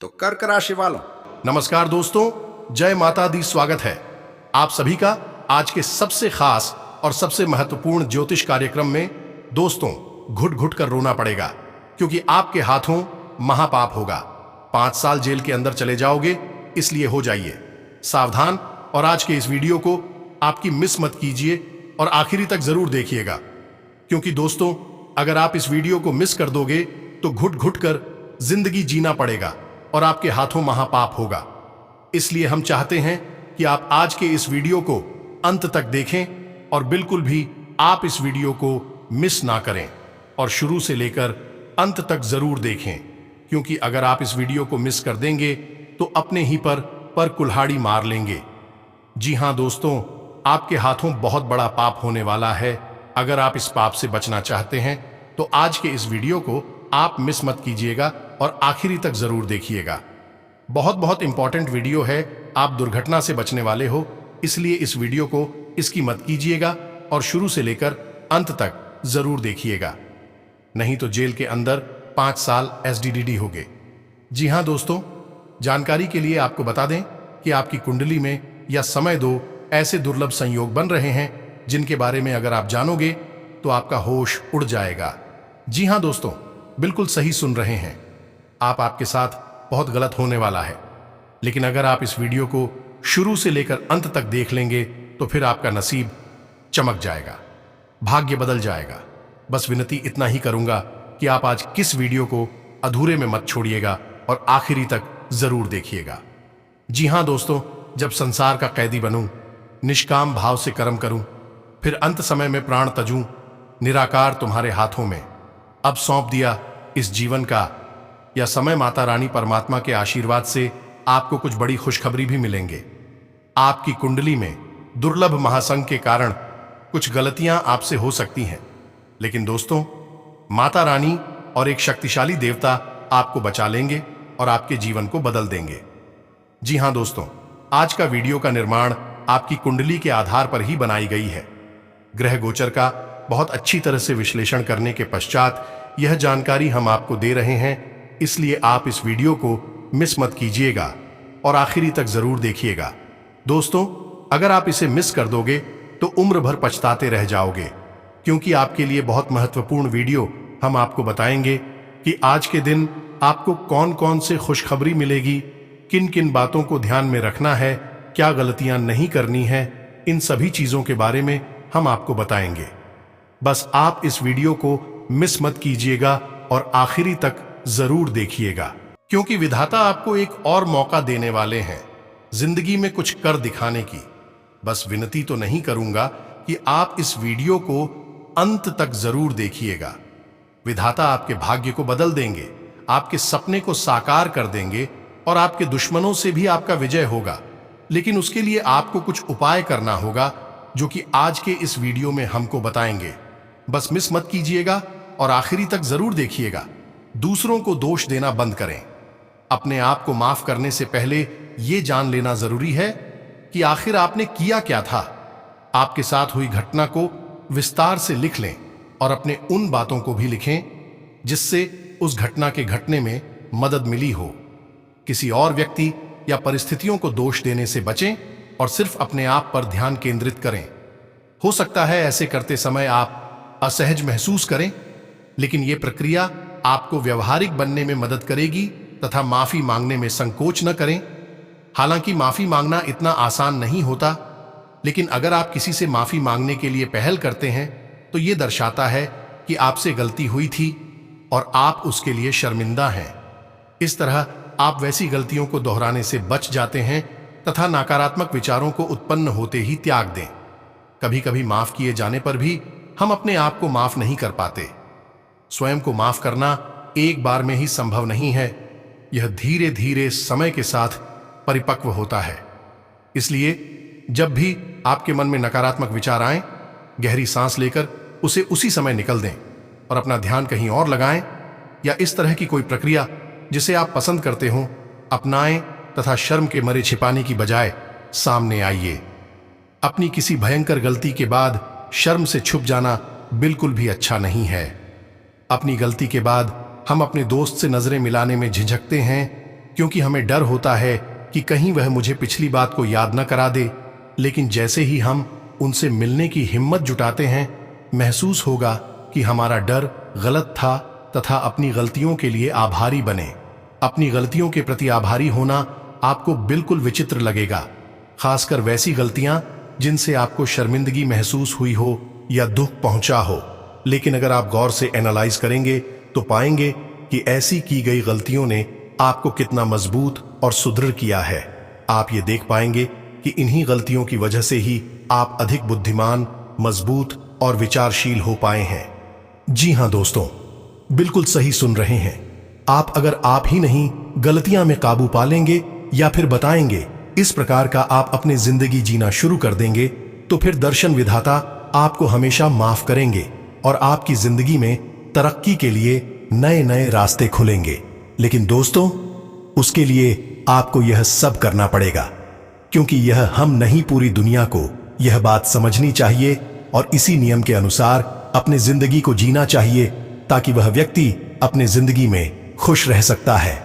तो कर्क राशि वालों, नमस्कार दोस्तों, जय माता दी। स्वागत है आप सभी का आज के सबसे खास और सबसे महत्वपूर्ण ज्योतिष कार्यक्रम में। दोस्तों, घुट घुट कर रोना पड़ेगा क्योंकि आपके हाथों महापाप होगा। 5 साल जेल के अंदर चले जाओगे, इसलिए हो जाइए सावधान। और आज के इस वीडियो को आपकी मिस मत कीजिए और आखिरी तक जरूर देखिएगा, क्योंकि दोस्तों, अगर आप इस वीडियो को मिस कर दोगे तो घुट घुट कर जिंदगी जीना पड़ेगा और आपके हाथों महापाप होगा। इसलिए हम चाहते हैं कि आप आज के इस वीडियो को अंत तक देखें और बिल्कुल भी आप इस वीडियो को मिस ना करें और शुरू से लेकर अंत तक जरूर देखें, क्योंकि अगर आप इस वीडियो को मिस कर देंगे तो अपने ही पर कुल्हाड़ी मार लेंगे। जी हां दोस्तों, आपके हाथों बहुत बड़ा पाप होने वाला है। अगर आप इस पाप से बचना चाहते हैं तो आज के इस वीडियो को आप मिस मत कीजिएगा और आखिरी तक जरूर देखिएगा। बहुत इंपॉर्टेंट वीडियो है। आप दुर्घटना से बचने वाले हो, इसलिए इस वीडियो को इसकी मत कीजिएगा और शुरू से लेकर अंत तक जरूर देखिएगा, नहीं तो जेल के अंदर 5 साल एसडीडीडी होगे। जी हां दोस्तों, जानकारी के लिए आपको बता दें कि आपकी कुंडली में या समय 2 ऐसे दुर्लभ संयोग बन रहे हैं जिनके बारे में अगर आप जानोगे तो आपका होश उड़ जाएगा। जी हां दोस्तों, बिल्कुल सही सुन रहे हैं आप। आपके साथ बहुत गलत होने वाला है, लेकिन अगर आप इस वीडियो को शुरू से लेकर अंत तक देख लेंगे तो फिर आपका नसीब चमक जाएगा, भाग्य बदल जाएगा। बस विनती इतना ही करूंगा कि आप आज किस वीडियो को अधूरे में मत छोड़िएगा और आखिरी तक जरूर देखिएगा। जी हां दोस्तों, जब संसार का कैदी बनूं, निष्काम भाव से कर्म करूं, फिर अंत समय में प्राण तजूं, निराकार तुम्हारे हाथों में अब सौंप दिया इस जीवन का, या समय माता रानी परमात्मा के आशीर्वाद से आपको कुछ बड़ी खुशखबरी भी मिलेंगे। आपकी कुंडली में दुर्लभ महासंग के कारण कुछ गलतियां आपसे हो सकती हैं, लेकिन दोस्तों, माता रानी और एक शक्तिशाली देवता आपको बचा लेंगे और आपके जीवन को बदल देंगे। जी हां दोस्तों, आज का वीडियो का निर्माण आपकी कुंडली के आधार पर ही बनाई गई है। ग्रह गोचर का बहुत अच्छी तरह से विश्लेषण करने के पश्चात यह जानकारी हम आपको दे रहे हैं, इसलिए आप इस वीडियो को मिस मत कीजिएगा और आखिरी तक जरूर देखिएगा। दोस्तों, अगर आप इसे मिस कर दोगे तो उम्र भर पछताते रह जाओगे, क्योंकि आपके लिए बहुत महत्वपूर्ण वीडियो हम आपको बताएंगे कि आज के दिन आपको कौन कौन से खुशखबरी मिलेगी, किन किन बातों को ध्यान में रखना है, क्या गलतियां नहीं करनी है, इन सभी चीजों के बारे में हम आपको बताएंगे। बस आप इस वीडियो को मिस मत कीजिएगा और आखिरी तक जरूर देखिएगा, क्योंकि विधाता आपको एक और मौका देने वाले हैं जिंदगी में कुछ कर दिखाने की। बस विनती तो नहीं करूंगा कि आप इस वीडियो को अंत तक जरूर देखिएगा। विधाता आपके भाग्य को बदल देंगे, आपके सपने को साकार कर देंगे और आपके दुश्मनों से भी आपका विजय होगा। लेकिन उसके लिए आपको कुछ उपाय करना होगा, जो कि आज के इस वीडियो में हमको बताएंगे। बस मिस मत कीजिएगा और आखिरी तक जरूर देखिएगा। दूसरों को दोष देना बंद करें। अपने आप को माफ करने से पहले यह जान लेना जरूरी है कि आखिर आपने किया क्या था। आपके साथ हुई घटना को विस्तार से लिख लें और अपने उन बातों को भी लिखें जिससे उस घटना के घटने में मदद मिली हो। किसी और व्यक्ति या परिस्थितियों को दोष देने से बचें और सिर्फ अपने आप पर ध्यान केंद्रित करें। हो सकता है ऐसे करते समय आप असहज महसूस करें, लेकिन यह प्रक्रिया आपको व्यवहारिक बनने में मदद करेगी तथा माफी मांगने में संकोच न करें। हालांकि माफी मांगना इतना आसान नहीं होता, लेकिन अगर आप किसी से माफी मांगने के लिए पहल करते हैं तो यह दर्शाता है कि आपसे गलती हुई थी और आप उसके लिए शर्मिंदा हैं। इस तरह आप वैसी गलतियों को दोहराने से बच जाते हैं तथा नकारात्मक विचारों को उत्पन्न होते ही त्याग दें। कभी कभी माफ किए जाने पर भी हम अपने आप को माफ नहीं कर पाते। स्वयं को माफ करना एक बार में ही संभव नहीं है, यह धीरे धीरे समय के साथ परिपक्व होता है। इसलिए जब भी आपके मन में नकारात्मक विचार आए, गहरी सांस लेकर उसे उसी समय निकल दें और अपना ध्यान कहीं और लगाएं, या इस तरह की कोई प्रक्रिया जिसे आप पसंद करते हो अपनाएं तथा शर्म के मरे छिपाने की बजाय सामने आइए। अपनी किसी भयंकर गलती के बाद शर्म से छुप जाना बिल्कुल भी अच्छा नहीं है। अपनी गलती के बाद हम अपने दोस्त से नजरें मिलाने में झिझकते हैं, क्योंकि हमें डर होता है कि कहीं वह मुझे पिछली बात को याद न करा दे। लेकिन जैसे ही हम उनसे मिलने की हिम्मत जुटाते हैं, महसूस होगा कि हमारा डर गलत था तथा अपनी गलतियों के लिए आभारी बने। अपनी गलतियों के प्रति आभारी होना आपको बिल्कुल विचित्र लगेगा, खासकर वैसी गलतियां जिनसे आपको शर्मिंदगी महसूस हुई हो या दुख पहुंचा हो। लेकिन अगर आप गौर से एनालाइज करेंगे तो पाएंगे कि ऐसी की गई गलतियों ने आपको कितना मजबूत और सुदृढ़ किया है। आप ये देख पाएंगे कि इन्हीं गलतियों की वजह से ही आप अधिक बुद्धिमान, मजबूत और विचारशील हो पाए हैं। जी हां दोस्तों, बिल्कुल सही सुन रहे हैं आप। अगर आप ही नहीं गलतियां में काबू पा लेंगे या फिर बताएंगे इस प्रकार का आप अपनी जिंदगी जीना शुरू कर देंगे, तो फिर दर्शन विधाता आपको हमेशा माफ करेंगे और आपकी जिंदगी में तरक्की के लिए नए नए रास्ते खुलेंगे। लेकिन दोस्तों, उसके लिए आपको यह सब करना पड़ेगा, क्योंकि यह हम नहीं पूरी दुनिया को यह बात समझनी चाहिए और इसी नियम के अनुसार अपने जिंदगी को जीना चाहिए, ताकि वह व्यक्ति अपने जिंदगी में खुश रह सकता है।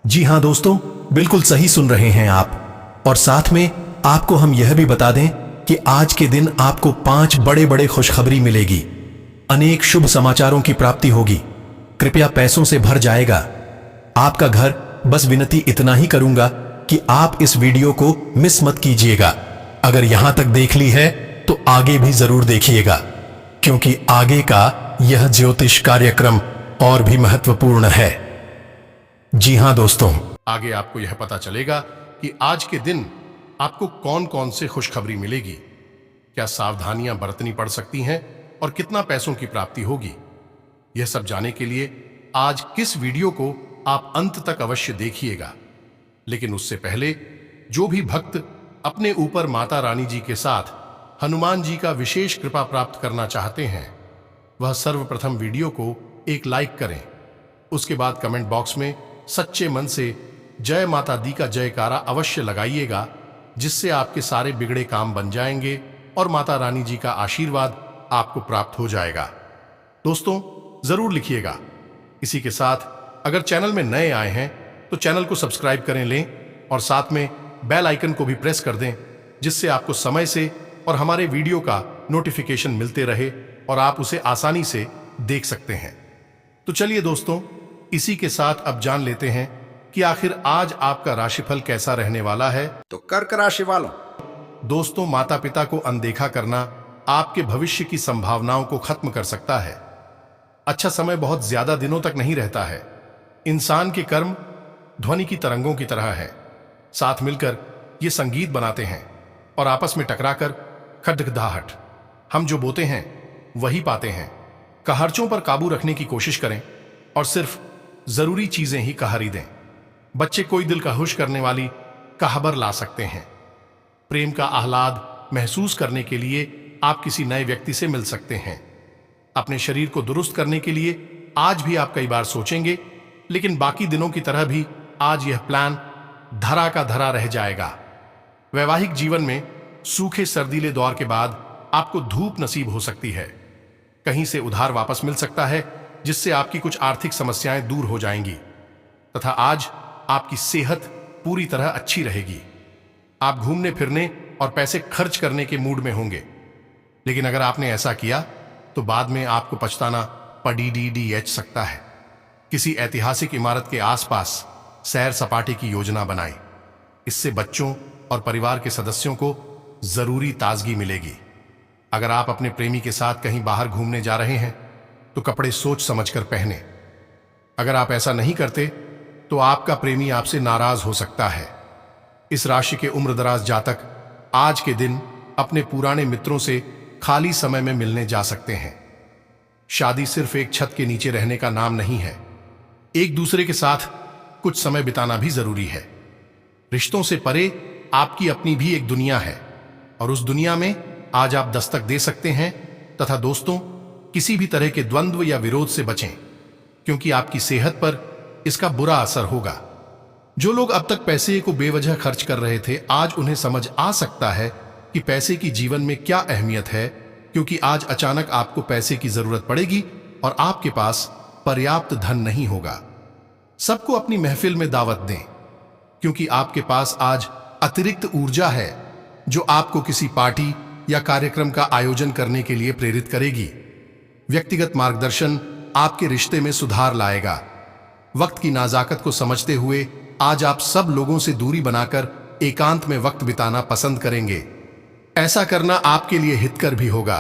जी हां दोस्तों, बिल्कुल सही सुन रहे हैं आप। और साथ में आपको हम यह भी बता दें कि आज के दिन आपको 5 बड़े बड़े खुशखबरी मिलेगी। अनेक शुभ समाचारों की प्राप्ति होगी। कृपया पैसों से भर जाएगा आपका घर। बस विनती इतना ही करूंगा कि आप इस वीडियो को मिस मत कीजिएगा। अगर यहां तक देख ली है तो आगे भी जरूर देखिएगा, क्योंकि आगे का यह ज्योतिष कार्यक्रम और भी महत्वपूर्ण है। जी हां दोस्तों, आगे आपको यह पता चलेगा कि आज के दिन आपको कौन कौन से खुशखबरी मिलेगी, क्या सावधानियां बरतनी पड़ सकती हैं और कितना पैसों की प्राप्ति होगी। यह सब जानने के लिए आज किस वीडियो को आप अंत तक अवश्य देखिएगा। लेकिन उससे पहले जो भी भक्त अपने ऊपर माता रानी जी के साथ हनुमान जी का विशेष कृपा प्राप्त करना चाहते हैं, वह सर्वप्रथम वीडियो को एक लाइक करें। उसके बाद कमेंट बॉक्स में सच्चे मन से जय माता दी का जयकारा अवश्य लगाइएगा, जिससे आपके सारे बिगड़े काम बन जाएंगे और माता रानी जी का आशीर्वाद आपको प्राप्त हो जाएगा। दोस्तों, जरूर लिखिएगा। इसी के साथ अगर चैनल में नए आए हैं तो चैनल को सब्सक्राइब करें लें और साथ में बेल आइकन को भी प्रेस कर दें, जिससे आपको समय से और हमारे वीडियो का नोटिफिकेशन मिलते रहे और आप उसे आसानी से देख सकते हैं। तो चलिए दोस्तों, इसी के साथ अब जान लेते हैं कि आखिर आज आपका राशिफल कैसा रहने वाला है। तो कर्क राशि वालों, दोस्तों, माता पिता को अनदेखा करना आपके भविष्य की संभावनाओं को खत्म कर सकता है। अच्छा समय बहुत ज्यादा दिनों तक नहीं रहता है। इंसान के कर्म ध्वनि की तरंगों की तरह है, साथ मिलकर ये संगीत बनाते हैं और आपस में टकराकर खटखटाहट हम जो बोते हैं वही पाते हैं। कहारचों पर काबू रखने की कोशिश करें और सिर्फ जरूरी चीजें ही कहारी दें। बच्चे कोई दिल का खुश करने वाली कहाबर ला सकते हैं। प्रेम का आह्लाद महसूस करने के लिए आप किसी नए व्यक्ति से मिल सकते हैं। अपने शरीर को दुरुस्त करने के लिए आज भी आप कई बार सोचेंगे, लेकिन बाकी दिनों की तरह भी आज यह प्लान धरा का धरा रह जाएगा। वैवाहिक जीवन में सूखे सर्दीले दौर के बाद आपको धूप नसीब हो सकती है। कहीं से उधार वापस मिल सकता है, जिससे आपकी कुछ आर्थिक समस्याएं दूर हो जाएंगी तथा आज आपकी सेहत पूरी तरह अच्छी रहेगी। आप घूमने फिरने और पैसे खर्च करने के मूड में होंगे, लेकिन अगर आपने ऐसा किया तो बाद में आपको पछताना पड़ीडीडीएच सकता है। किसी ऐतिहासिक इमारत के आसपास सैर सपाटे की योजना बनाएं। इससे बच्चों और परिवार के सदस्यों को जरूरी ताजगी मिलेगी। अगर आप अपने प्रेमी के साथ कहीं बाहर घूमने जा रहे हैं तो कपड़े सोच समझकर पहने। अगर आप ऐसा नहीं करते तो आपका प्रेमी आपसे नाराज हो सकता है। इस राशि के उम्रदराज जातक आज के दिन अपने पुराने मित्रों से खाली समय में मिलने जा सकते हैं। शादी सिर्फ एक छत के नीचे रहने का नाम नहीं है। एक दूसरे के साथ कुछ समय बिताना भी जरूरी है। रिश्तों से परे आपकी अपनी भी एक दुनिया है और उस दुनिया में आज आप दस्तक दे सकते हैं। तथा दोस्तों, किसी भी तरह के द्वंद्व या विरोध से बचें, क्योंकि आपकी सेहत पर इसका बुरा असर होगा। जो लोग अब तक पैसे को बेवजह खर्च कर रहे थे, आज उन्हें समझ आ सकता है कि पैसे की जीवन में क्या अहमियत है, क्योंकि आज अचानक आपको पैसे की जरूरत पड़ेगी और आपके पास पर्याप्त धन नहीं होगा। सबको अपनी महफिल में दावत दें, क्योंकि आपके पास आज अतिरिक्त ऊर्जा है जो आपको किसी पार्टी या कार्यक्रम का आयोजन करने के लिए प्रेरित करेगी। व्यक्तिगत मार्गदर्शन आपके रिश्ते में सुधार लाएगा। वक्त की नाजाकत को समझते हुए आज आप सब लोगों से दूरी बनाकर एकांत में वक्त बिताना पसंद करेंगे। ऐसा करना आपके लिए हितकर भी होगा।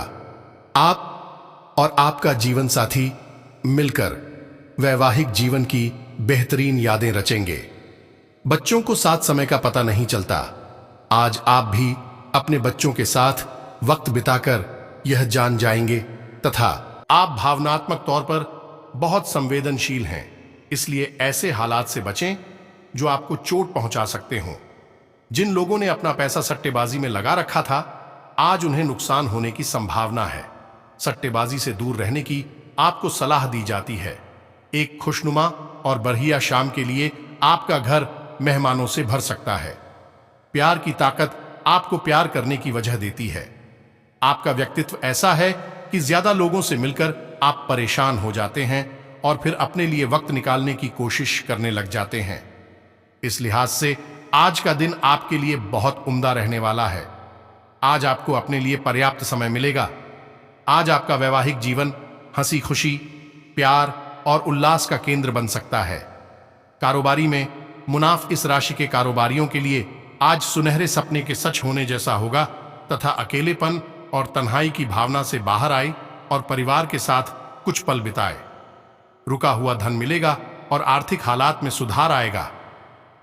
आप और आपका जीवन साथी मिलकर वैवाहिक जीवन की बेहतरीन यादें रचेंगे। बच्चों को साथ समय का पता नहीं चलता। आज आप भी अपने बच्चों के साथ वक्त बिताकर यह जान जाएंगे तथा आप भावनात्मक तौर पर बहुत संवेदनशील हैं, इसलिए ऐसे हालात से बचें जो आपको चोट पहुंचा सकते हों। जिन लोगों ने अपना पैसा सट्टेबाजी में लगा रखा था, आज उन्हें नुकसान होने की संभावना है। सट्टेबाजी से दूर रहने की आपको सलाह दी जाती है। एक खुशनुमा और बढ़िया शाम के लिए आपका घर मेहमानों से भर सकता है। प्यार की ताकत आपको प्यार करने की वजह देती है। आपका व्यक्तित्व ऐसा है कि ज्यादा लोगों से मिलकर आप परेशान हो जाते हैं और फिर अपने लिए वक्त निकालने की कोशिश करने लग जाते हैं। इस लिहाज से आज का दिन आपके लिए बहुत उम्दा रहने वाला है। आज आपको अपने लिए पर्याप्त समय मिलेगा। आज आपका वैवाहिक जीवन हंसी खुशी, प्यार और उल्लास का केंद्र बन सकता है। कारोबारी में मुनाफ इस राशि के कारोबारियों के लिए आज सुनहरे सपने के सच होने जैसा होगा तथा अकेलेपन और तन्हाई की भावना से बाहर आए और परिवार के साथ कुछ पल बिताए। रुका हुआ धन मिलेगा और आर्थिक हालात में सुधार आएगा।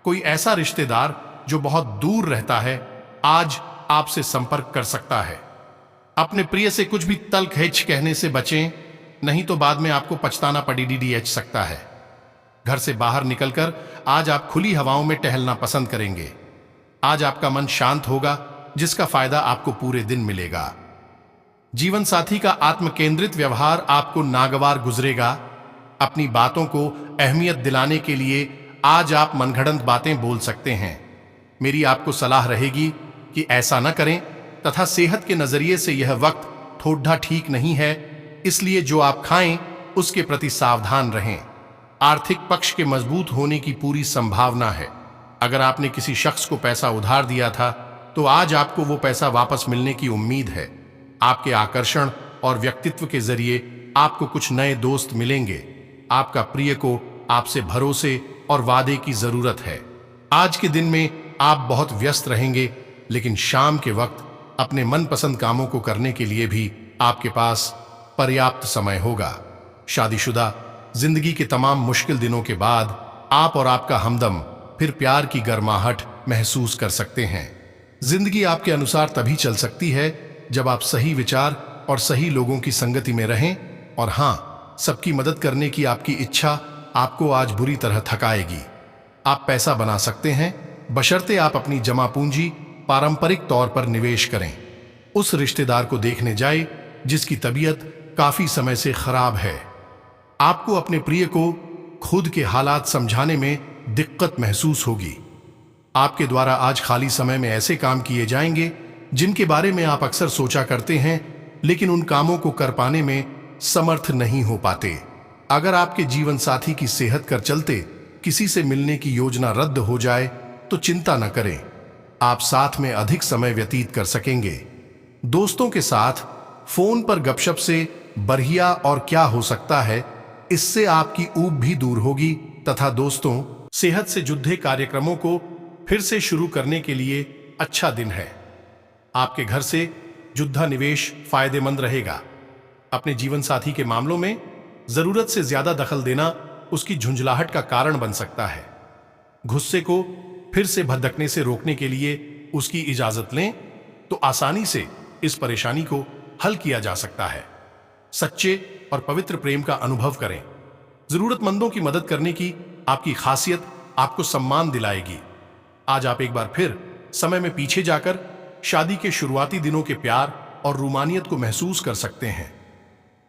कोई ऐसा रिश्तेदार जो बहुत दूर रहता है आज आपसे संपर्क कर सकता है। अपने प्रिय से कुछ भी तलखिच कहने से बचें, नहीं तो बाद में आपको पछताना पड़ीडीएच सकता है। घर से बाहर निकलकर आज आप खुली हवाओं में टहलना पसंद करेंगे। आज आपका मन शांत होगा, जिसका फायदा आपको पूरे दिन मिलेगा। जीवन साथी का आत्म केंद्रित व्यवहार आपको नागवार गुजरेगा। अपनी बातों को अहमियत दिलाने के लिए आज आप मनगढ़ंत बातें बोल सकते हैं। मेरी आपको सलाह रहेगी कि ऐसा न करें तथा सेहत के नजरिए से यह वक्त ठोड्ढा ठीक नहीं है, इसलिए जो आप खाएं उसके प्रति सावधान रहें। आर्थिक पक्ष के मजबूत होने की पूरी संभावना है। अगर आपने किसी शख्स को पैसा उधार दिया था तो आज आपको वो पैसा वापस मिलने की उम्मीद है। आपके आकर्षण और व्यक्तित्व के जरिए आपको कुछ नए दोस्त मिलेंगे। आपका प्रिय को आपसे भरोसे और वादे की जरूरत है। आज के दिन में आप बहुत व्यस्त रहेंगे, लेकिन शाम के वक्त अपने मनपसंद कामों को करने के लिए भी आपके पास पर्याप्त समय होगा। शादीशुदा जिंदगी के तमाम मुश्किल दिनों के बाद आप और आपका हमदम फिर प्यार की गर्माहट महसूस कर सकते हैं। जिंदगी आपके अनुसार तभी चल सकती है जब आप सही विचार और सही लोगों की संगति में रहें। और हां, सबकी मदद करने की आपकी इच्छा आपको आज बुरी तरह थकाएगी। आप पैसा बना सकते हैं, बशर्ते आप अपनी जमा पूंजी पारंपरिक तौर पर निवेश करें। उस रिश्तेदार को देखने जाए जिसकी तबीयत काफी समय से खराब है। आपको अपने प्रिय को खुद के हालात समझाने में दिक्कत महसूस होगी। आपके द्वारा आज खाली समय में ऐसे काम किए जाएंगे जिनके बारे में आप अक्सर सोचा करते हैं, लेकिन उन कामों को कर पाने में समर्थ नहीं हो पाते। अगर आपके जीवन साथी की सेहत कर चलते किसी से मिलने की योजना रद्द हो जाए तो चिंता न करें, आप साथ में अधिक समय व्यतीत कर सकेंगे। दोस्तों के साथ फोन पर गपशप से बढ़िया और क्या हो सकता है, इससे आपकी ऊब भी दूर होगी तथा दोस्तों सेहत से जुड़े कार्यक्रमों को फिर से शुरू करने के लिए अच्छा दिन है। आपके घर से जुद्धा निवेश फायदेमंद रहेगा। अपने जीवन साथी के मामलों में जरूरत से ज्यादा दखल देना उसकी झुंझलाहट का कारण बन सकता है। गुस्से को फिर से भड़कने से रोकने के लिए उसकी इजाजत लें तो आसानी से इस परेशानी को हल किया जा सकता है। सच्चे और पवित्र प्रेम का अनुभव करें। जरूरतमंदों की मदद करने की आपकी खासियत आपको सम्मान दिलाएगी। आज आप एक बार फिर समय में पीछे जाकर शादी के शुरुआती दिनों के प्यार और रूमानियत को महसूस कर सकते हैं।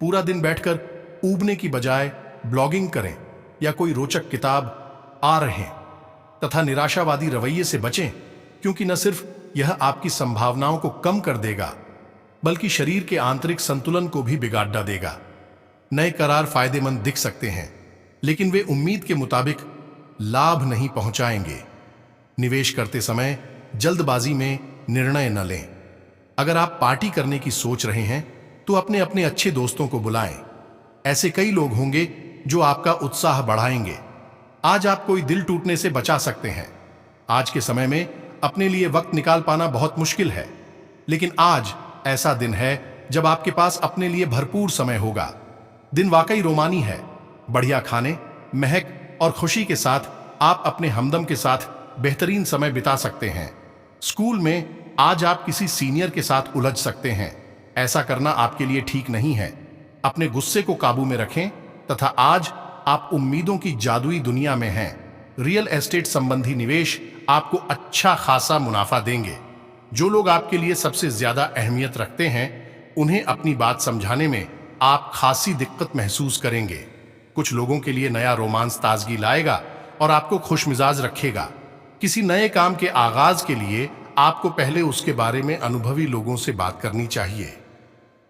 पूरा दिन बैठकर ऊबने की बजाय ब्लॉगिंग करें या कोई रोचक किताब आ रहे तथा निराशावादी रवैये से बचें, क्योंकि न सिर्फ यह आपकी संभावनाओं को कम कर देगा बल्कि शरीर के आंतरिक संतुलन को भी बिगाड़ देगा। नए करार फायदेमंद दिख सकते हैं, लेकिन वे उम्मीद के मुताबिक लाभ नहीं पहुंचाएंगे। निवेश करते समय जल्दबाजी में निर्णय न लें। अगर आप पार्टी करने की सोच रहे हैं तो अपने अपने अच्छे दोस्तों को बुलाएं। ऐसे कई लोग होंगे जो आपका उत्साह बढ़ाएंगे। आज आप कोई दिल टूटने से बचा सकते हैं। आज के समय में अपने लिए वक्त निकाल पाना बहुत मुश्किल है, लेकिन आज ऐसा दिन है जब आपके पास अपने लिए भरपूर समय होगा। दिन वाकई रोमानी है। बढ़िया खाने, महक और खुशी के साथ आप अपने हमदम के साथ बेहतरीन समय बिता सकते हैं। स्कूल में आज आप किसी सीनियर के साथ उलझ सकते हैं। ऐसा करना आपके लिए ठीक नहीं है। अपने गुस्से को काबू में रखें तथा आज आप उम्मीदों की जादुई दुनिया में हैं। रियल एस्टेट संबंधी निवेश आपको अच्छा खासा मुनाफा देंगे। जो लोग आपके लिए सबसे ज्यादा अहमियत रखते हैं, उन्हें अपनी बात समझाने में आप खासी दिक्कत महसूस करेंगे। कुछ लोगों के लिए नया रोमांस ताजगी लाएगा और आपको खुशमिजाज रखेगा। किसी नए काम के आगाज के लिए आपको पहले उसके बारे में अनुभवी लोगों से बात करनी चाहिए।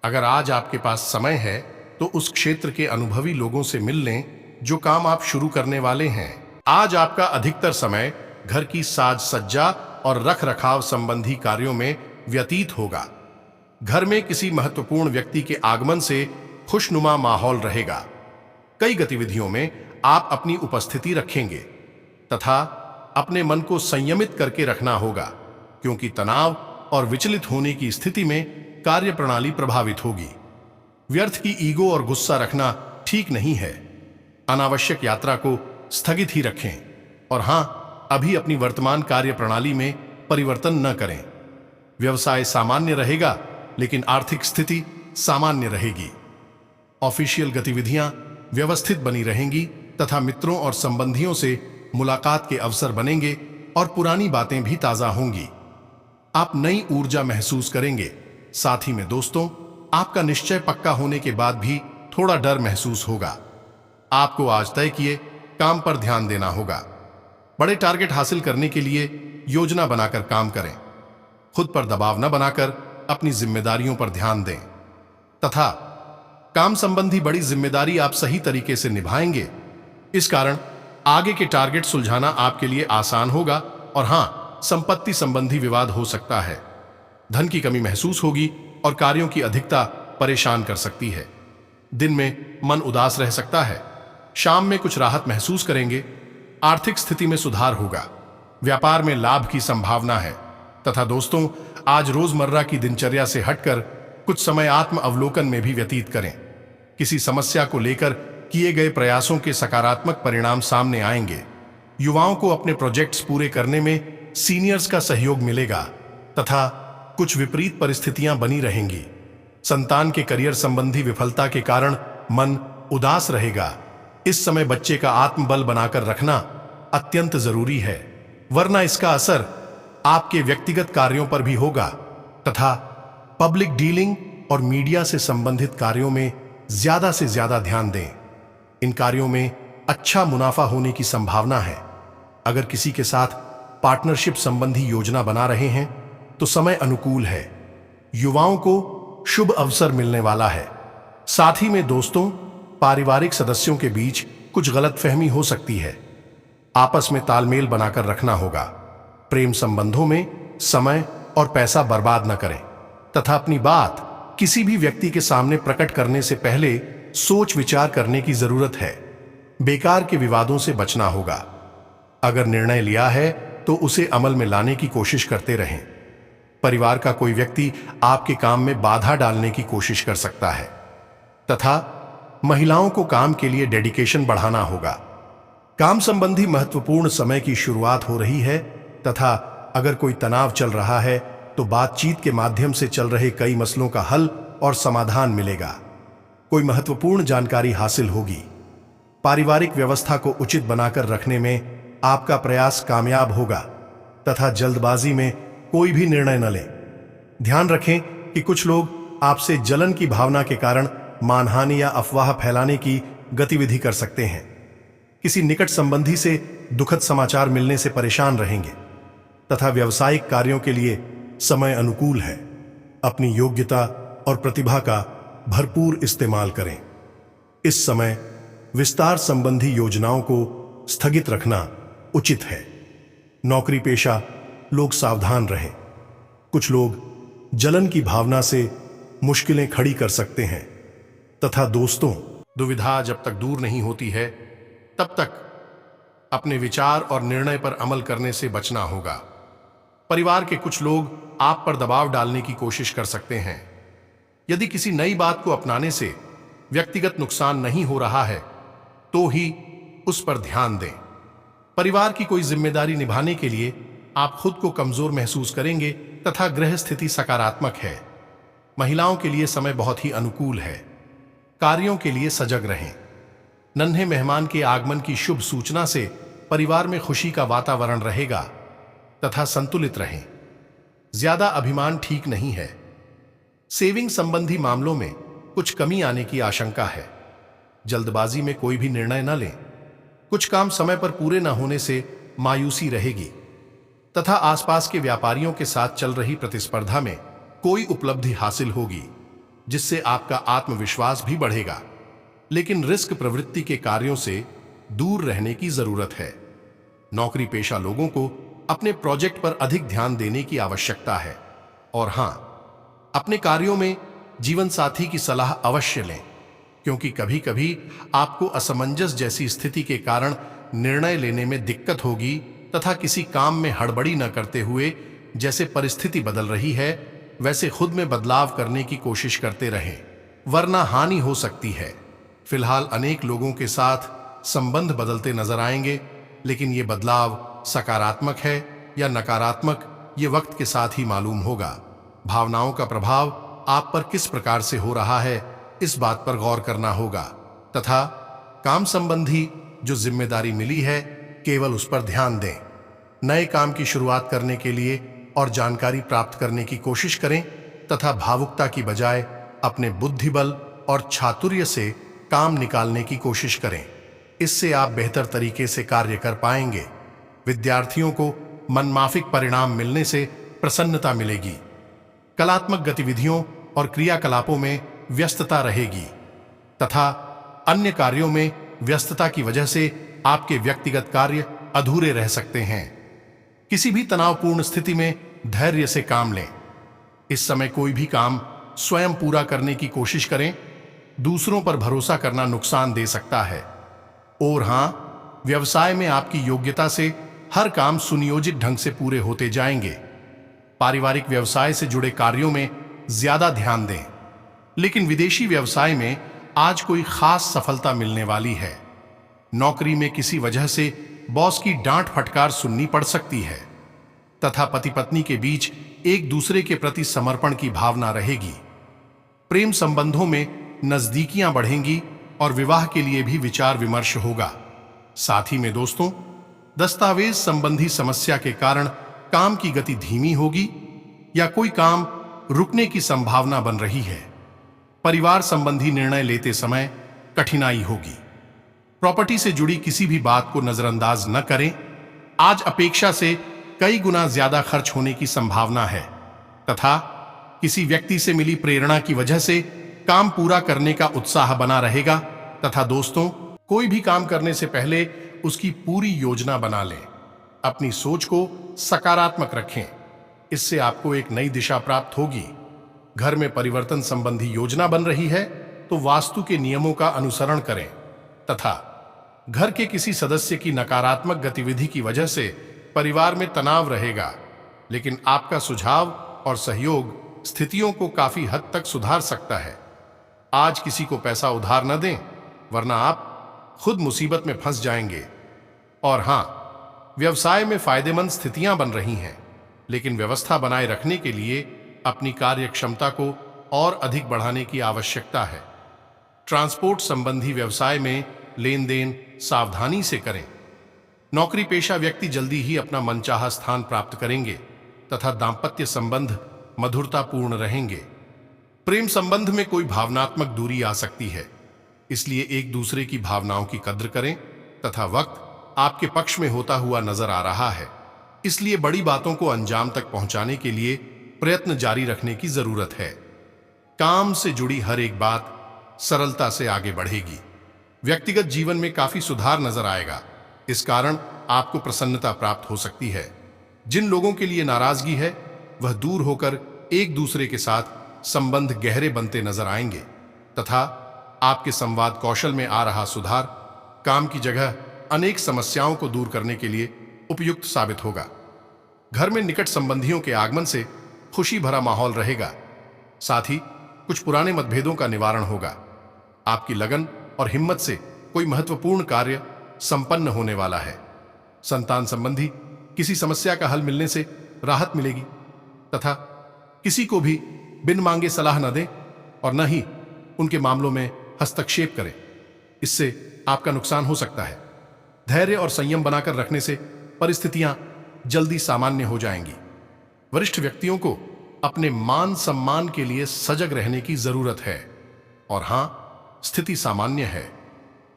अगर आज आपके पास समय है तो उस क्षेत्र के अनुभवी लोगों से मिल लें जो काम आप शुरू करने वाले हैं। आज आपका अधिकतर समय घर की साज सज्जा और रख रखाव संबंधी कार्यों में व्यतीत होगा। घर में किसी महत्वपूर्ण व्यक्ति के आगमन से खुशनुमा माहौल रहेगा। कई गतिविधियों में आप अपनी उपस्थिति रखेंगे तथा अपने मन को संयमित करके रखना होगा, क्योंकि तनाव और विचलित होने की स्थिति में कार्य प्रणाली प्रभावित होगी। व्यर्थ की ईगो और गुस्सा रखना ठीक नहीं है। अनावश्यक यात्रा को स्थगित ही रखें और हां, अभी अपनी वर्तमान कार्य प्रणाली में परिवर्तन न करें। व्यवसाय सामान्य रहेगा, लेकिन आर्थिक स्थिति सामान्य रहेगी। ऑफिशियल गतिविधियां व्यवस्थित बनी रहेंगी तथा मित्रों और संबंधियों से मुलाकात के अवसर बनेंगे और पुरानी बातें भी ताजा होंगी। आप नई ऊर्जा महसूस करेंगे। साथ ही में दोस्तों, आपका निश्चय पक्का होने के बाद भी थोड़ा डर महसूस होगा। आपको आज तय किए काम पर ध्यान देना होगा। बड़े टारगेट हासिल करने के लिए योजना बनाकर काम करें। खुद पर दबाव न बनाकर अपनी जिम्मेदारियों पर ध्यान दें तथा काम संबंधी बड़ी जिम्मेदारी आप सही तरीके से निभाएंगे। इस कारण आगे के टारगेट सुलझाना आपके लिए आसान होगा। और हां, संपत्ति संबंधी विवाद हो सकता है। धन की कमी महसूस होगी और कार्यों की अधिकता परेशान कर सकती है। दिन में मन उदास रह सकता है। शाम में कुछ राहत महसूस करेंगे। आर्थिक स्थिति में सुधार होगा। व्यापार में लाभ की संभावना है तथा दोस्तों, आज रोजमर्रा की दिनचर्या से हटकर कुछ समय आत्म अवलोकन में भी व्यतीत करें। किसी समस्या को लेकर किए गए प्रयासों के सकारात्मक परिणाम सामने आएंगे। युवाओं को अपने प्रोजेक्ट्स पूरे करने में सीनियर्स का सहयोग मिलेगा तथा कुछ विपरीत परिस्थितियां बनी रहेंगी। संतान के करियर संबंधी विफलता के कारण मन उदास रहेगा। इस समय बच्चे का आत्मबल बनाकर रखना अत्यंत जरूरी है, वरना इसका असर आपके व्यक्तिगत कार्यों पर भी होगा तथा पब्लिक डीलिंग और मीडिया से संबंधित कार्यों में ज्यादा से ज्यादा ध्यान दें। इन कार्यों में अच्छा मुनाफा होने की संभावना है। अगर किसी के साथ पार्टनरशिप संबंधी योजना बना रहे हैं तो समय अनुकूल है। युवाओं को शुभ अवसर मिलने वाला है। साथ ही में दोस्तों, पारिवारिक सदस्यों के बीच कुछ गलतफहमी हो सकती है। आपस में तालमेल बनाकर रखना होगा। प्रेम संबंधों में समय और पैसा बर्बाद न करें तथा अपनी बात किसी भी व्यक्ति के सामने प्रकट करने से पहले सोच विचार करने की जरूरत है। बेकार के विवादों से बचना होगा। अगर निर्णय लिया है तो उसे अमल में लाने की कोशिश करते रहें। परिवार का कोई व्यक्ति आपके काम में बाधा डालने की कोशिश कर सकता है तथा महिलाओं को काम के लिए डेडिकेशन बढ़ाना होगा। काम संबंधी महत्वपूर्ण समय की शुरुआत हो रही है तथा अगर कोई तनाव चल रहा है तो बातचीत के माध्यम से चल रहे कई मसलों का हल और समाधान मिलेगा। कोई महत्वपूर्ण जानकारी हासिल होगी। पारिवारिक व्यवस्था को उचित बनाकर रखने में आपका प्रयास कामयाब होगा तथा जल्दबाजी में कोई भी निर्णय न लें। ध्यान रखें कि कुछ लोग आपसे जलन की भावना के कारण मानहानि या अफवाह फैलाने की गतिविधि कर सकते हैं। किसी निकट संबंधी से दुखद समाचार मिलने से परेशान रहेंगे तथा व्यावसायिक कार्यों के लिए समय अनुकूल है। अपनी योग्यता और प्रतिभा का भरपूर इस्तेमाल करें। इस समय विस्तार संबंधी योजनाओं को स्थगित रखना उचित है। नौकरी पेशा लोग सावधान रहें। कुछ लोग जलन की भावना से मुश्किलें खड़ी कर सकते हैं। तथा दोस्तों, दुविधा जब तक दूर नहीं होती है तब तक अपने विचार और निर्णय पर अमल करने से बचना होगा। परिवार के कुछ लोग आप पर दबाव डालने की कोशिश कर सकते हैं। यदि किसी नई बात को अपनाने से व्यक्तिगत नुकसान नहीं हो रहा है तो ही उस पर ध्यान दें। परिवार की कोई जिम्मेदारी निभाने के लिए आप खुद को कमजोर महसूस करेंगे तथा गृह स्थिति सकारात्मक है। महिलाओं के लिए समय बहुत ही अनुकूल है। कार्यों के लिए सजग रहें। नन्हे मेहमान के आगमन की शुभ सूचना से परिवार में खुशी का वातावरण रहेगा तथा संतुलित रहें। ज्यादा अभिमान ठीक नहीं है। सेविंग संबंधी मामलों में कुछ कमी आने की आशंका है। जल्दबाजी में कोई भी निर्णय न लें। कुछ काम समय पर पूरे न होने से मायूसी रहेगी तथा आसपास के व्यापारियों के साथ चल रही प्रतिस्पर्धा में कोई उपलब्धि हासिल होगी जिससे आपका आत्मविश्वास भी बढ़ेगा। लेकिन रिस्क प्रवृत्ति के कार्यों से दूर रहने की जरूरत है। नौकरी पेशा लोगों को अपने प्रोजेक्ट पर अधिक ध्यान देने की आवश्यकता है। और हां, अपने कार्यों में जीवन साथी की सलाह अवश्य लें, क्योंकि कभी कभी आपको असमंजस जैसी स्थिति के कारण निर्णय लेने में दिक्कत होगी तथा किसी काम में हड़बड़ी न करते हुए जैसे परिस्थिति बदल रही है वैसे खुद में बदलाव करने की कोशिश करते रहें, वरना हानि हो सकती है। फिलहाल अनेक लोगों के साथ संबंध बदलते नजर आएंगे, लेकिन ये बदलाव सकारात्मक है या नकारात्मक ये वक्त के साथ ही मालूम होगा। भावनाओं का प्रभाव आप पर किस प्रकार से हो रहा है इस बात पर गौर करना होगा तथा काम संबंधी जो जिम्मेदारी मिली है केवल उस पर ध्यान दें। नए काम की शुरुआत करने के लिए और जानकारी प्राप्त करने की कोशिश करें तथा भावुकता की बजाय अपने बुद्धिबल और चातुर्य से काम निकालने की कोशिश करें। इससे आप बेहतर तरीके से कार्य कर पाएंगे। विद्यार्थियों को मनमाफिक परिणाम मिलने से प्रसन्नता मिलेगी। कलात्मक गतिविधियों और क्रियाकलापों में व्यस्तता रहेगी तथा अन्य कार्यों में व्यस्तता की वजह से आपके व्यक्तिगत कार्य अधूरे रह सकते हैं। किसी भी तनावपूर्ण स्थिति में धैर्य से काम लें। इस समय कोई भी काम स्वयं पूरा करने की कोशिश करें। दूसरों पर भरोसा करना नुकसान दे सकता है। और हां, व्यवसाय में आपकी योग्यता से हर काम सुनियोजित ढंग से पूरे होते जाएंगे। पारिवारिक व्यवसाय से जुड़े कार्यों में ज्यादा ध्यान दें, लेकिन विदेशी व्यवसाय में आज कोई खास सफलता मिलने वाली है। नौकरी में किसी वजह से बॉस की डांट फटकार सुननी पड़ सकती है तथा पति पत्नी के बीच एक दूसरे के प्रति समर्पण की भावना रहेगी। प्रेम संबंधों में नजदीकियां बढ़ेंगी और विवाह के लिए भी विचार विमर्श होगा। साथ ही में दोस्तों, दस्तावेज संबंधी समस्या के कारण काम की गति धीमी होगी या कोई काम रुकने की संभावना बन रही है। परिवार संबंधी निर्णय लेते समय कठिनाई होगी। प्रॉपर्टी से जुड़ी किसी भी बात को नजरअंदाज न करें। आज अपेक्षा से कई गुना ज्यादा खर्च होने की संभावना है तथा किसी व्यक्ति से मिली प्रेरणा की वजह से काम पूरा करने का उत्साह बना रहेगा। तथा दोस्तों, कोई भी काम करने से पहले उसकी पूरी योजना बना लें। अपनी सोच को सकारात्मक रखें, इससे आपको एक नई दिशा प्राप्त होगी। घर में परिवर्तन संबंधी योजना बन रही है तो वास्तु के नियमों का अनुसरण करें तथा घर के किसी सदस्य की नकारात्मक गतिविधि की वजह से परिवार में तनाव रहेगा, लेकिन आपका सुझाव और सहयोग स्थितियों को काफी हद तक सुधार सकता है। आज किसी को पैसा उधार न दें, वरना आप खुद मुसीबत में फंस जाएंगे। और हां, व्यवसाय में फायदेमंद स्थितियां बन रही हैं, लेकिन व्यवस्था बनाए रखने के लिए अपनी कार्य क्षमता को और अधिक बढ़ाने की आवश्यकता है। ट्रांसपोर्ट संबंधी व्यवसाय में लेन देन सावधानी से करें। नौकरी पेशा व्यक्ति जल्दी ही अपना मनचाहा स्थान प्राप्त करेंगे तथा दांपत्य संबंध मधुरतापूर्ण रहेंगे। प्रेम संबंध में कोई भावनात्मक दूरी आ सकती है, इसलिए एक दूसरे की भावनाओं की कद्र करें तथा वक्त आपके पक्ष में होता हुआ नजर आ रहा है, इसलिए बड़ी बातों को अंजाम तक पहुंचाने के लिए प्रयत्न जारी रखने की जरूरत है। काम से जुड़ी हर एक बात सरलता से आगे बढ़ेगी। व्यक्तिगत जीवन में काफी सुधार नजर आएगा। इस कारण आपको प्रसन्नता प्राप्त हो सकती है। जिन लोगों के लिए नाराजगी है वह दूर होकर एक दूसरे के साथ संबंध गहरे बनते नजर आएंगे तथा आपके संवाद कौशल में आ रहा सुधार काम की जगह अनेक समस्याओं को दूर करने के लिए उपयुक्त साबित होगा। घर में निकट संबंधियों के आगमन से खुशी भरा माहौल रहेगा। साथ ही कुछ पुराने मतभेदों का निवारण होगा। आपकी लगन और हिम्मत से कोई महत्वपूर्ण कार्य संपन्न होने वाला है। संतान संबंधी किसी समस्या का हल मिलने से राहत मिलेगी तथा किसी को भी बिन मांगे सलाह न दें और न ही उनके मामलों में हस्तक्षेप करें, इससे आपका नुकसान हो सकता है। धैर्य और संयम बनाकर रखने से परिस्थितियां जल्दी सामान्य हो जाएंगी। वरिष्ठ व्यक्तियों को अपने मान सम्मान के लिए सजग रहने की जरूरत है। और हां, स्थिति सामान्य है।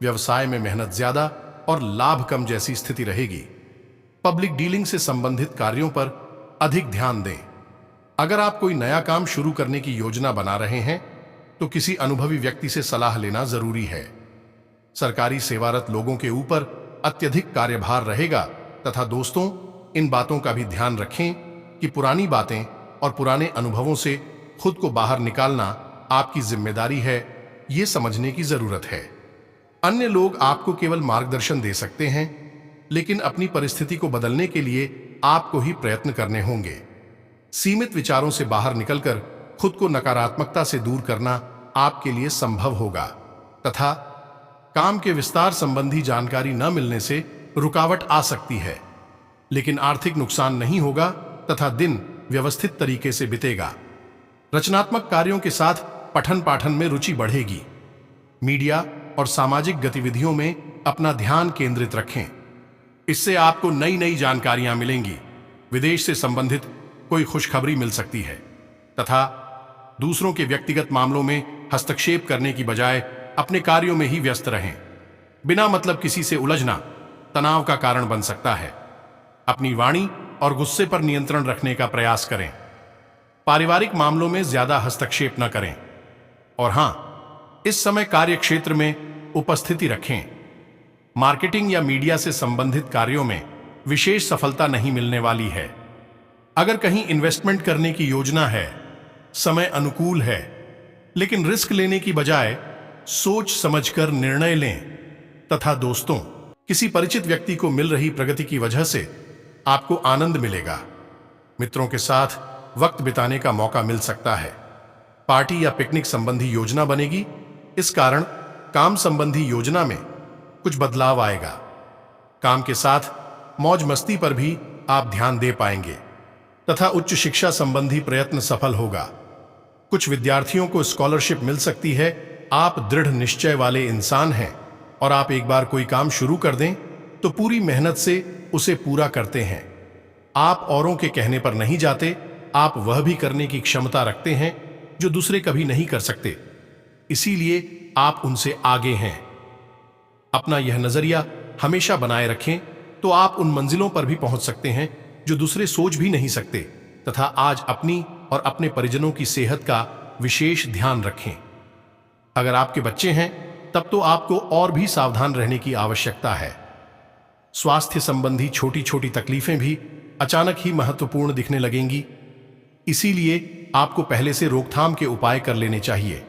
व्यवसाय में मेहनत ज्यादा और लाभ कम जैसी स्थिति रहेगी। पब्लिक डीलिंग से संबंधित कार्यों पर अधिक ध्यान दें। अगर आप कोई नया काम शुरू करने की योजना बना रहे हैं तो किसी अनुभवी व्यक्ति से सलाह लेना जरूरी है। सरकारी सेवारत लोगों के ऊपर अत्यधिक कार्यभार रहेगा तथा दोस्तों, इन बातों का भी ध्यान रखें कि पुरानी बातें और पुराने अनुभवों से खुद को बाहर निकालना आपकी जिम्मेदारी है, ये समझने की जरूरत है। अन्य लोग आपको केवल मार्गदर्शन दे सकते हैं, लेकिन अपनी परिस्थिति को बदलने के लिए आपको ही प्रयत्न करने होंगे। सीमित विचारों से बाहर निकलकर खुद को नकारात्मकता से दूर करना आपके लिए संभव होगा तथा काम के विस्तार संबंधी जानकारी न मिलने से रुकावट आ सकती है, लेकिन आर्थिक नुकसान नहीं होगा तथा दिन व्यवस्थित तरीके से बीतेगा। रचनात्मक कार्यों के साथ पठन पाठन में रुचि बढ़ेगी। मीडिया और सामाजिक गतिविधियों में अपना ध्यान केंद्रित रखें, इससे आपको नई नई जानकारियां मिलेंगी। विदेश से संबंधित कोई खुशखबरी मिल सकती है तथा दूसरों के व्यक्तिगत मामलों में हस्तक्षेप करने की बजाय अपने कार्यों में ही व्यस्त रहें। बिना मतलब किसी से उलझना तनाव का कारण बन सकता है। अपनी वाणी और गुस्से पर नियंत्रण रखने का प्रयास करें। पारिवारिक मामलों में ज्यादा हस्तक्षेप न करें और हां, इस समय कार्य क्षेत्र में उपस्थिति रखें। मार्केटिंग या मीडिया से संबंधित कार्यों में विशेष सफलता नहीं मिलने वाली है। अगर कहीं इन्वेस्टमेंट करने की योजना है, समय अनुकूल है, लेकिन रिस्क लेने की बजाय सोच समझकर निर्णय लें तथा दोस्तों, किसी परिचित व्यक्ति को मिल रही प्रगति की वजह से आपको आनंद मिलेगा। मित्रों के साथ वक्त बिताने का मौका मिल सकता है। पार्टी या पिकनिक संबंधी योजना बनेगी। इस कारण काम संबंधी योजना में कुछ बदलाव आएगा। काम के साथ मौज मस्ती पर भी आप ध्यान दे पाएंगे तथा उच्च शिक्षा संबंधी प्रयत्न सफल होगा। कुछ विद्यार्थियों को स्कॉलरशिप मिल सकती है। आप दृढ़ निश्चय वाले इंसान हैं और आप एक बार कोई काम शुरू कर दें तो पूरी मेहनत से उसे पूरा करते हैं। आप औरों के कहने पर नहीं जाते। आप वह भी करने की क्षमता रखते हैं जो दूसरे कभी नहीं कर सकते, इसीलिए आप उनसे आगे हैं। अपना यह नजरिया हमेशा बनाए रखें तो आप उन मंजिलों पर भी पहुंच सकते हैं जो दूसरे सोच भी नहीं सकते तथा आज अपनी और अपने परिजनों की सेहत का विशेष ध्यान रखें। अगर आपके बच्चे हैं तब तो आपको और भी सावधान रहने की आवश्यकता है। स्वास्थ्य संबंधी छोटी छोटी तकलीफें भी अचानक ही महत्वपूर्ण दिखने लगेंगी, इसीलिए आपको पहले से रोकथाम के उपाय कर लेने चाहिए।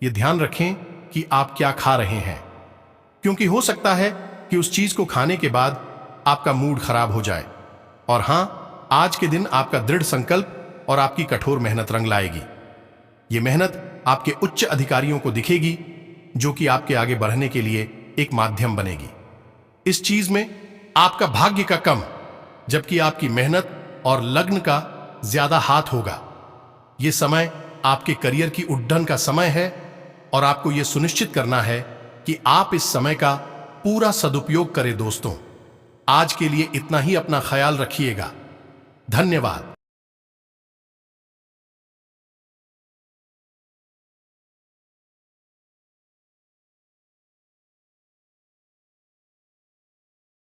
यह ध्यान रखें कि आप क्या खा रहे हैं, क्योंकि हो सकता है कि उस चीज को खाने के बाद आपका मूड खराब हो जाए। और हां, आज के दिन आपका दृढ़ संकल्प और आपकी कठोर मेहनत रंग लाएगी। यह मेहनत आपके उच्च अधिकारियों को दिखेगी, जो कि आपके आगे बढ़ने के लिए एक माध्यम बनेगी। इस चीज में आपका भाग्य का कम, जबकि आपकी मेहनत और लग्न का ज्यादा हाथ होगा। यह समय आपके करियर की उड्डयन का समय है और आपको यह सुनिश्चित करना है कि आप इस समय का पूरा सदुपयोग करें। दोस्तों, आज के लिए इतना ही। अपना ख्याल रखिएगा। धन्यवाद।